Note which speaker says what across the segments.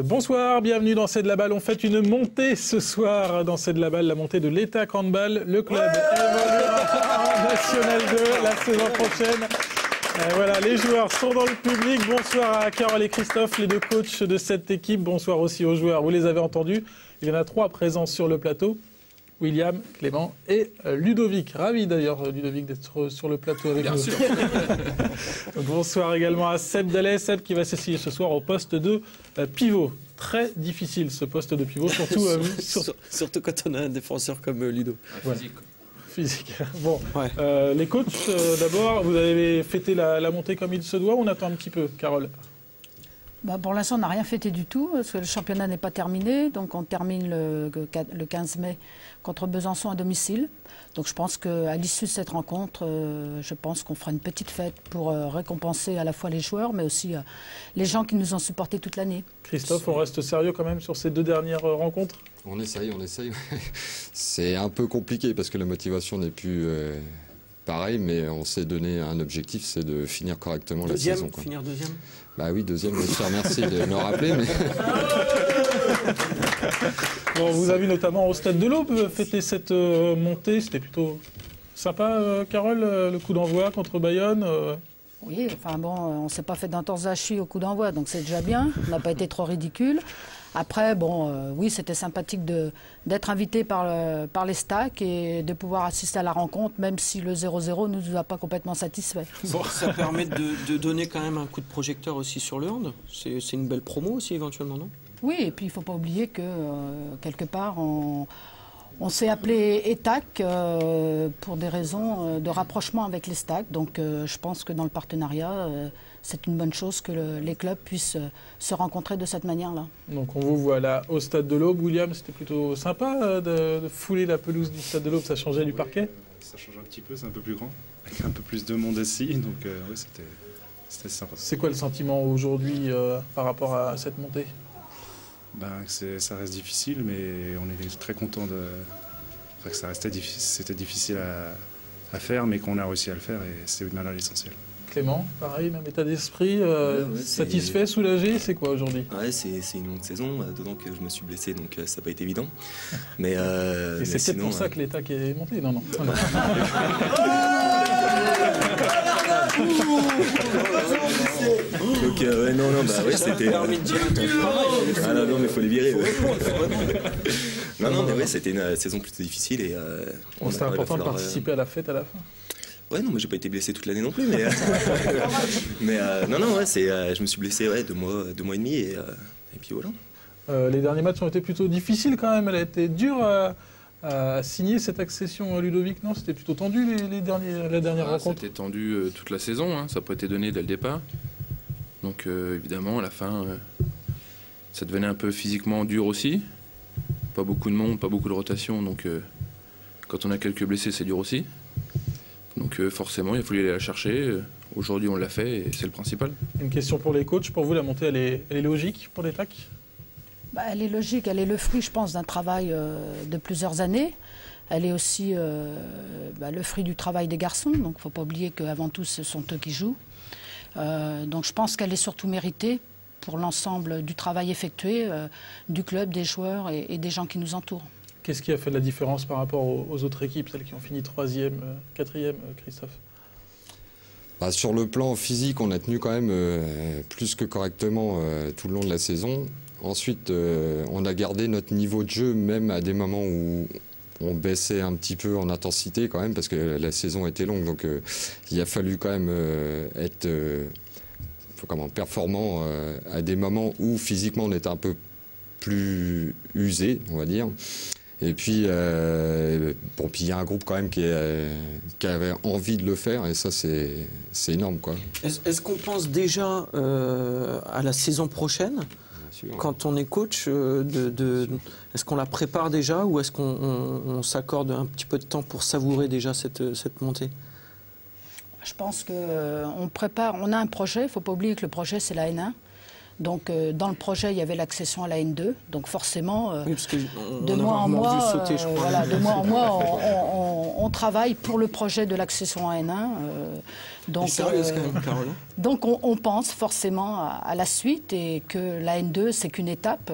Speaker 1: Bonsoir, bienvenue dans C'est de la balle. On fait une montée ce soir dans C'est de la balle, la montée de l'Étac Handball. Le club évoluera en National 2 la saison prochaine. Voilà, les joueurs sont dans le public. Bonsoir à Carole et Christophe, les deux coachs de cette équipe. Bonsoir aussi aux joueurs, vous les avez entendus. Il y en a 3 présents sur le plateau. William, Clément et Ludovic. Ravi d'ailleurs, Ludovic, d'être sur le plateau avec nous. Bien sûr. Bonsoir également à Seb Dallet, Seb qui va s'essayer ce soir au poste de pivot. Très difficile ce poste de pivot,
Speaker 2: surtout quand on a un défenseur comme Ludo.
Speaker 1: Voilà. Physique. Bon, ouais. Les coachs, d'abord, vous avez fêté la montée comme il se doit ou on attend un petit peu, Carole?
Speaker 3: Pour l'instant, on n'a rien fêté du tout, parce que le championnat n'est pas terminé. Donc, on termine le 15 mai contre Besançon à domicile. Donc, je pense qu'à l'issue de cette rencontre, je pense qu'on fera une petite fête pour récompenser à la fois les joueurs, mais aussi les gens qui nous ont supportés toute l'année.
Speaker 1: Christophe, on reste sérieux quand même sur ces 2 dernières rencontres?
Speaker 4: On essaye. C'est un peu compliqué parce que la motivation n'est plus... pareil, mais on s'est donné un objectif, c'est de finir correctement la saison.
Speaker 2: Finir deuxième.
Speaker 4: Bah oui, deuxième, je te remercie de me rappeler. Mais...
Speaker 1: Bon, vous avez notamment au Stade de l'Aube fêté cette montée, c'était plutôt sympa, Carole, le coup d'envoi contre Bayonne
Speaker 3: Oui, enfin bon, on ne s'est pas fait d'entorse à la cheville au coup d'envoi, donc c'est déjà bien, on n'a pas été trop ridicule. Après, bon, oui, c'était sympathique d'être invité par les Stacks et de pouvoir assister à la rencontre, même si le 0-0 ne nous a pas complètement satisfait.
Speaker 2: Bon, ça permet de donner quand même un coup de projecteur aussi sur le hand. C'est une belle promo aussi, éventuellement, non?
Speaker 3: Oui, et puis il ne faut pas oublier que, quelque part, on s'est appelé ETAC pour des raisons de rapprochement avec les Stacks. Donc, je pense que dans le partenariat... c'est une bonne chose que les clubs puissent se rencontrer de cette manière-là. Donc
Speaker 1: on vous voit là au Stade de l'Aube. William, c'était plutôt sympa de fouler la pelouse du Stade de l'Aube, ça changeait du parquet?
Speaker 5: Ça change un petit peu, c'est un peu plus grand, avec un peu plus de monde assis, donc oui, c'était sympa.
Speaker 1: C'est quoi le sentiment aujourd'hui par rapport à cette montée?
Speaker 5: Ça reste difficile, mais on est très content que c'était difficile à faire, mais qu'on a réussi à le faire, et c'est maintenant l'essentiel.
Speaker 1: Clément, pareil, même état d'esprit, satisfait, soulagé, c'est quoi aujourd'hui?
Speaker 6: Ouais, c'est une longue saison, d'autant que je me suis blessé, donc ça n'a pas été évident. Mais,
Speaker 1: et c'est peut-être pour ça que l'Étac est monté, non?
Speaker 6: Donc, c'était... Ah non, mais il faut les virer. Non, mais ouais, c'était une saison plutôt difficile. Et
Speaker 1: c'était important de participer à la fête à la fin.
Speaker 6: Ouais, non, mais j'ai pas été blessé toute l'année non plus, mais... non, ouais, je me suis blessé 2 mois et demi, et puis voilà.
Speaker 1: Les derniers matchs ont été plutôt difficiles quand même, elle a été dure à signer cette accession, Ludovic, non? C'était plutôt tendu la dernière rencontre?
Speaker 7: C'était tendu toute la saison, hein. Ça n'a pas été donné dès le départ. Donc évidemment, à la fin, ça devenait un peu physiquement dur aussi. Pas beaucoup de monde, pas beaucoup de rotation, donc quand on a quelques blessés, c'est dur aussi. Donc forcément, il a fallu aller la chercher. Aujourd'hui, on l'a fait et c'est le principal.
Speaker 1: Une question pour les coachs. Pour vous, la montée, elle est logique pour l'Étac?
Speaker 3: Elle est logique. Elle est le fruit, je pense, d'un travail de plusieurs années. Elle est aussi le fruit du travail des garçons. Donc, il ne faut pas oublier qu'avant tout, ce sont eux qui jouent. Donc, je pense qu'elle est surtout méritée pour l'ensemble du travail effectué du club, des joueurs et des gens qui nous entourent.
Speaker 1: Qu'est-ce qui a fait la différence par rapport aux autres équipes, celles qui ont fini 3e, 4e, Christophe?
Speaker 4: Sur le plan physique, on a tenu quand même plus que correctement tout le long de la saison. Ensuite, on a gardé notre niveau de jeu, même à des moments où on baissait un petit peu en intensité quand même, parce que la saison était longue. Donc il a fallu quand même être performant à des moments où physiquement on était un peu plus usé, on va dire. Et puis, puis il y a un groupe quand même qui avait envie de le faire, et ça c'est énorme, quoi.
Speaker 2: Est-ce qu'on pense déjà à la saison prochaine, quand on est coach, est-ce qu'on la prépare déjà, ou est-ce qu'on s'accorde un petit peu de temps pour savourer déjà cette montée?
Speaker 3: Je pense qu'on prépare, on a un projet, il ne faut pas oublier que le projet c'est la N1. Donc dans le projet, il y avait l'accession à la N2. Donc forcément,
Speaker 2: oui, parce que
Speaker 3: de mois en mois, de mois en mois, on travaille pour le projet de l'accession à N1. Donc on pense forcément à la suite et que la N2, c'est qu'une étape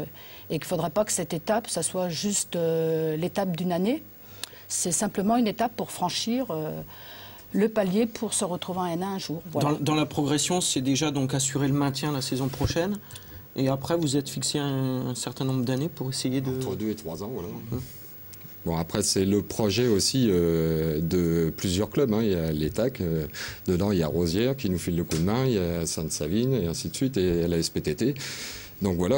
Speaker 3: et qu'il ne faudrait pas que cette étape, ça soit juste l'étape d'une année. C'est simplement une étape pour franchir le palier pour se retrouver en N1 un jour. Voilà.
Speaker 2: Dans la progression, c'est déjà donc assurer le maintien la saison prochaine. Et après, vous êtes fixé un certain nombre d'années pour essayer de...
Speaker 4: Entre 2 et 3 ans, voilà. Bon, après, c'est le projet aussi de plusieurs clubs. Hein. Il y a l'ETAC, dedans, il y a Rosières qui nous file le coup de main, il y a Sainte-Savine, et ainsi de suite, et la SPTT. Donc voilà,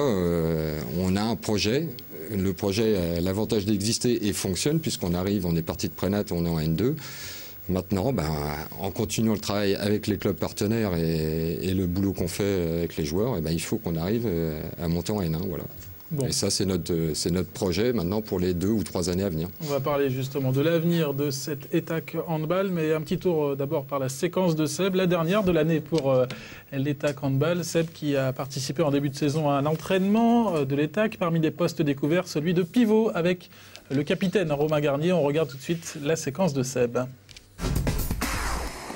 Speaker 4: on a un projet. Le projet a l'avantage d'exister et fonctionne, puisqu'on arrive, on est parti de Prénat, on est en N2. Maintenant, en continuant le travail avec les clubs partenaires et le boulot qu'on fait avec les joueurs, il faut qu'on arrive à monter en N1. Voilà. Bon. Et ça, c'est notre projet maintenant pour les 2 ou 3 années à venir.
Speaker 1: On va parler justement de l'avenir de cette ETAC handball, mais un petit tour d'abord par la séquence de Seb, la dernière de l'année pour l'ETAC handball. Seb qui a participé en début de saison à un entraînement de l'ETAC, parmi les postes découverts, celui de pivot avec le capitaine Romain Garnier. On regarde tout de suite la séquence de Seb.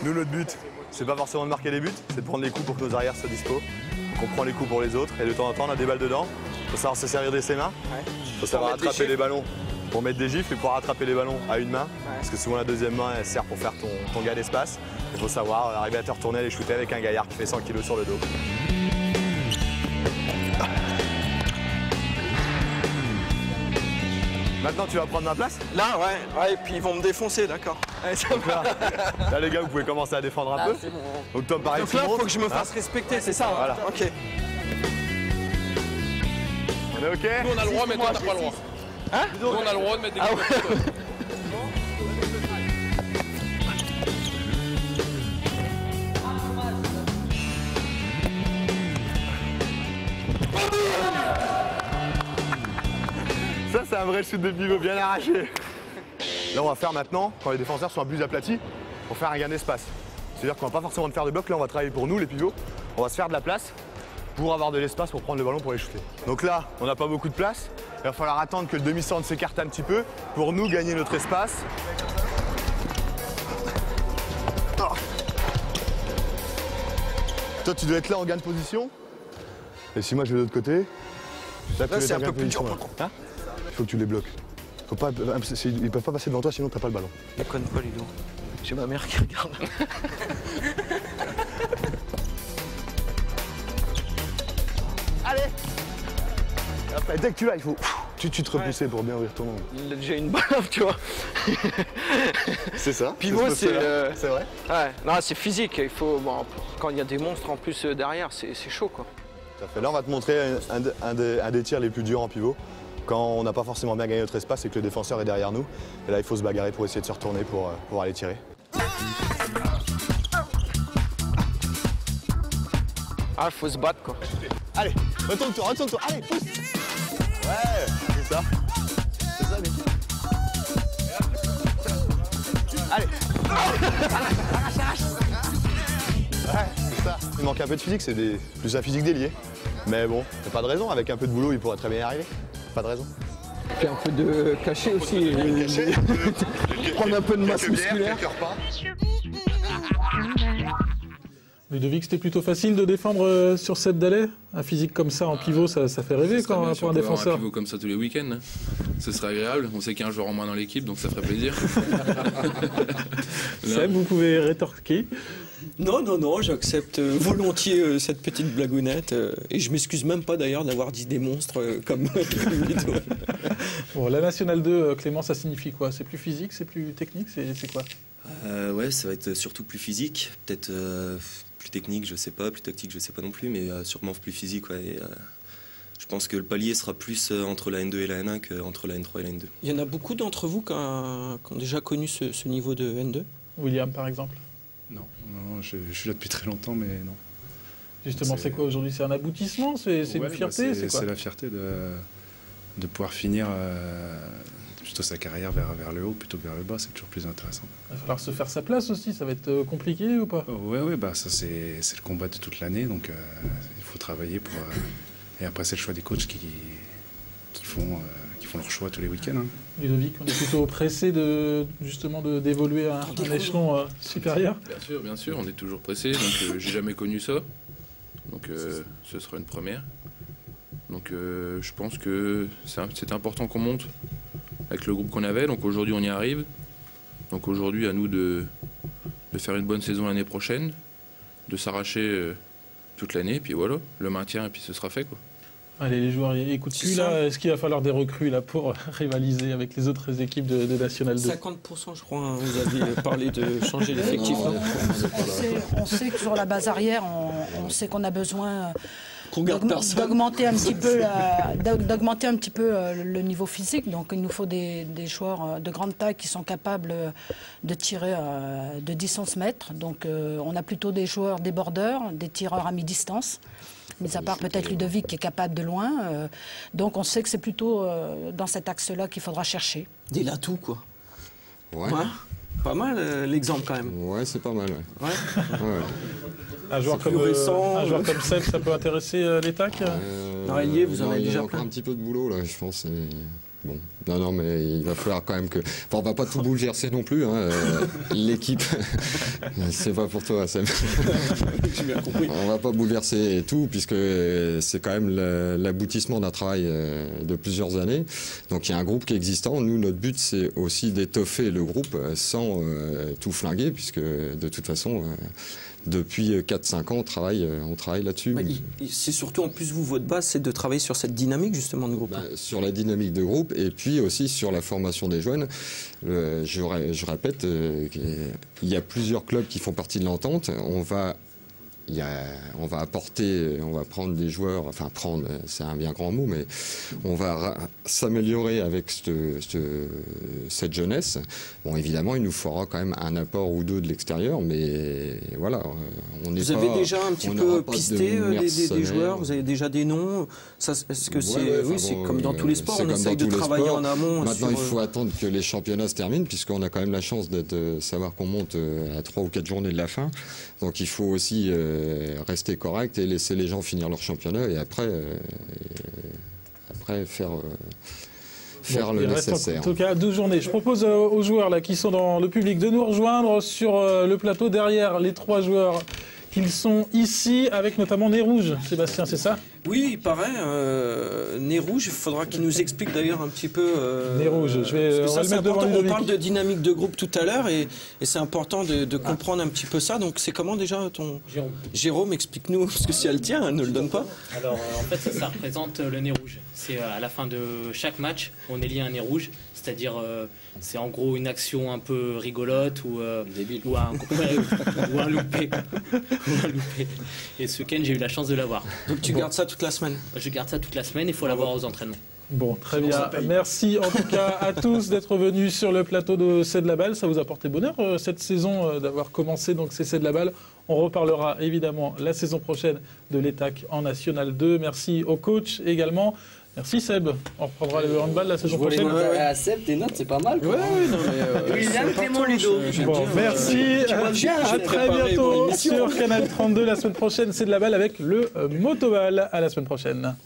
Speaker 8: Nous, notre but, c'est pas forcément de marquer des buts, c'est de prendre les coups pour que nos arrières soient dispo. Donc on prend les coups pour les autres et de temps en temps on a des balles dedans. Il faut savoir se servir de ses mains, il faut savoir attraper les ballons pour mettre des gifles et pouvoir attraper les ballons à une main. Parce que souvent la deuxième main elle sert pour faire ton gain d'espace. Il faut savoir arriver à te retourner et les shooter avec un gaillard qui fait 100 kg sur le dos. Maintenant tu vas prendre ma place?
Speaker 2: Là, ouais, et puis ils vont me défoncer, d'accord.
Speaker 8: Là les gars, vous pouvez commencer à défendre un peu.
Speaker 2: Bon.
Speaker 8: Donc Tom, pareil,
Speaker 2: donc là, il faut que je me fasse respecter, c'est ça.
Speaker 8: Voilà.
Speaker 2: Ok.
Speaker 8: On est ok?
Speaker 7: Nous on a le droit, mais toi t'as pas le droit.
Speaker 2: Hein?
Speaker 7: Nous on a le droit de mettre des coups.
Speaker 8: Ça, c'est un vrai shoot de pivot bien arraché. Là, on va faire maintenant, quand les défenseurs sont un peu plus aplatis, pour faire un gain d'espace. C'est-à-dire qu'on va pas forcément faire de bloc, là, on va travailler pour nous, les pivots. On va se faire de la place pour avoir de l'espace pour prendre le ballon pour les shooter. Donc là, on n'a pas beaucoup de place. Il va falloir attendre que le demi-centre s'écarte un petit peu pour nous gagner notre espace. Oh. Toi, tu dois être là en gain de position. Et si moi, je vais de l'autre côté,
Speaker 2: là c'est un peu plus dur, par contre.
Speaker 8: Hein? Il faut que tu les bloques. Faut pas, ils peuvent pas passer devant toi, sinon t'as pas le ballon.
Speaker 2: Déconne pas, Ludo. J'ai ma mère qui regarde.
Speaker 8: Allez! Et après, dès que tu l'as, il faut tu te repousser pour bien ouvrir ton nom.
Speaker 2: J'ai une balle, tu vois.
Speaker 8: C'est ça.
Speaker 2: Pivot, c'est
Speaker 8: vrai.
Speaker 2: Ouais, non, c'est physique. Il faut, bon, quand il y a des monstres en plus derrière, c'est chaud, quoi.
Speaker 8: Tout à fait. Là, on va te montrer un des tirs les plus durs en pivot. Quand on n'a pas forcément bien gagné notre espace et que le défenseur est derrière nous. Et là, il faut se bagarrer pour essayer de se retourner pour pouvoir aller tirer.
Speaker 2: Ah, il faut se battre, quoi.
Speaker 8: Allez, retourne-toi, allez, pousse. Ouais, c'est ça. C'est ça, Nicky. Allez. Arrache. Ouais, c'est ça. Il manque un peu de physique, c'est plus la physique d'ailier. Mais bon, il n'y a pas de raison, avec un peu de boulot, il pourrait très bien y arriver. Pas de raison.
Speaker 2: Puis un peu de cachet aussi. Prendre un peu de masse musculaire.
Speaker 1: Ludovic, c'était plutôt facile de défendre sur Seb Dallet? Un physique comme ça en pivot, ça fait rêver pour un défenseur.
Speaker 7: Un pivot comme ça tous les week-ends, ce serait agréable. On sait qu'il y a un joueur en moins dans l'équipe, donc ça ferait plaisir.
Speaker 1: Seb, vous pouvez rétorquer.
Speaker 2: Non, j'accepte volontiers cette petite blagounette. Et je m'excuse même pas d'ailleurs d'avoir dit des monstres comme Ludo.
Speaker 1: Bon, la Nationale 2, Clément, ça signifie quoi? C'est plus physique, c'est plus technique, c'est quoi?
Speaker 6: Ouais, ça va être surtout plus physique, peut-être plus technique, je sais pas, plus tactique, je sais pas non plus, mais sûrement plus physique, ouais. Et, je pense que le palier sera plus entre la N2 et la N1 qu'entre la N3 et la N2.
Speaker 2: Il y en a beaucoup d'entre vous qui ont déjà connu ce niveau de N2?
Speaker 1: William, par exemple?
Speaker 5: Non, je suis là depuis très longtemps, mais non.
Speaker 1: Justement, c'est quoi aujourd'hui? C'est un aboutissement? C'est une fierté? C'est quoi?
Speaker 5: C'est la fierté de pouvoir finir plutôt sa carrière vers le haut plutôt que vers le bas, c'est toujours plus intéressant.
Speaker 1: Il va falloir se faire sa place aussi, ça va être compliqué ou pas?
Speaker 5: Ouais, bah ça c'est le combat de toute l'année, donc il faut travailler pour. Et après, c'est le choix des coachs qui font leur choix tous les week-ends. Hein.
Speaker 1: Ludovic, on est plutôt pressé d'évoluer à un échelon supérieur.
Speaker 7: Bien sûr, on est toujours pressé. Donc, j'ai jamais connu ça. Donc, ce sera une première. Donc, je pense que c'est important qu'on monte avec le groupe qu'on avait. Donc, aujourd'hui, on y arrive. Donc, aujourd'hui, à nous de faire une bonne saison l'année prochaine, de s'arracher toute l'année, puis voilà, le maintien, et puis ce sera fait, quoi.
Speaker 1: Allez, les joueurs, écoute plus là. Est-ce qu'il va falloir des recrues là pour rivaliser avec les autres équipes de National 2?
Speaker 2: 50%, je crois, hein, vous aviez parlé de changer l'effectif.
Speaker 3: On sait que sur la base arrière, on sait qu'on a besoin
Speaker 2: d'augmenter
Speaker 3: un petit peu le niveau physique. Donc il nous faut des joueurs de grande taille qui sont capables de tirer de 10-11 mètres. Donc on a plutôt des joueurs débordeurs, des tireurs à mi-distance. Mis à part peut-être Ludovic qui est capable de loin. Donc on sait que c'est plutôt dans cet axe-là qu'il faudra chercher.
Speaker 2: Des Latou, quoi.
Speaker 4: Ouais.
Speaker 2: Pas mal l'exemple quand même.
Speaker 4: Ouais, c'est pas mal. Ouais.
Speaker 1: Un joueur comme Seb, ça peut intéresser les TAC
Speaker 2: Ailier, vous en avez déjà
Speaker 4: plein. Il y a encore un petit peu de boulot là, je pense. Bon, non, mais il va falloir quand même que. Enfin, on va pas tout bouleverser non plus. Hein. L'équipe, c'est pas pour toi, Sam.
Speaker 2: J'ai bien compris.
Speaker 4: On va pas bouleverser tout, puisque c'est quand même l'aboutissement d'un travail de plusieurs années. Donc il y a un groupe qui est existant. Nous, notre but, c'est aussi d'étoffer le groupe sans tout flinguer, puisque de toute façon. Depuis 4-5 ans, on travaille là-dessus.
Speaker 2: C'est surtout, en plus, votre base, c'est de travailler sur cette dynamique, justement, de groupe.
Speaker 4: Sur la dynamique de groupe et puis aussi sur la formation des jeunes. Je répète, il y a plusieurs clubs qui font partie de l'entente. On va prendre des joueurs, enfin prendre, c'est un bien grand mot, mais on va s'améliorer avec cette jeunesse. Bon, évidemment, il nous faudra quand même un apport ou deux de l'extérieur, mais voilà.
Speaker 2: Vous avez déjà un petit peu pisté des joueurs, vous avez déjà des noms. Est-ce que c'est comme dans tous les sports, on essaye de travailler en amont.
Speaker 4: Maintenant, il faut attendre que les championnats se terminent, puisqu'on a quand même la chance de savoir qu'on monte à 3 ou 4 journées de la fin. Donc il faut aussi rester correct et laisser les gens finir leur championnat et après faire le nécessaire.
Speaker 1: En tout cas, 12 journées. Je propose aux joueurs là, qui sont dans le public de nous rejoindre sur le plateau derrière les 3 joueurs. Qu'ils sont ici avec notamment Nez Rouge. Sébastien, c'est ça?
Speaker 2: Oui, il paraît. Nez Rouge, il faudra qu'il nous explique d'ailleurs un petit peu.
Speaker 1: Nez Rouge, on va le mettre devant
Speaker 2: Ludovic. On parle de dynamique de groupe tout à l'heure et c'est important de comprendre un petit peu ça. Donc c'est comment déjà ton. Jérôme, explique-nous, parce que si elle tient, elle ne le donne pas.
Speaker 9: Alors en fait, ça représente le Nez Rouge. C'est à la fin de chaque match, on élit un Nez Rouge. C'est-à-dire, c'est en gros une action un peu rigolote ou un loupé. Et ce week-end, j'ai eu la chance de l'avoir.
Speaker 2: Donc tu gardes ça toute la semaine?
Speaker 9: Je garde ça toute la semaine, il faut l'avoir aux entraînements.
Speaker 1: Bon, très bien. Merci en tout cas à tous d'être venus sur le plateau de C'est de la balle. Ça vous a porté bonheur cette saison d'avoir commencé, donc c'est de la balle. On reparlera évidemment la saison prochaine de l'ETAC en National 2. Merci au coach également. Merci Seb, on reprendra le handball la saison prochaine.
Speaker 10: Seb, tes notes, c'est pas mal.
Speaker 9: William Clément Ludo.
Speaker 1: Bon, merci, à très bientôt sur Canal 32. La semaine prochaine, c'est de la balle avec le Motoball. À la semaine prochaine.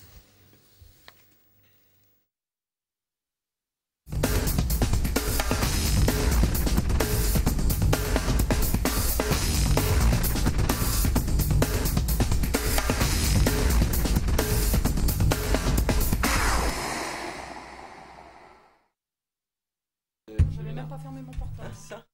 Speaker 1: Je n'avais même pas fermé mon portable.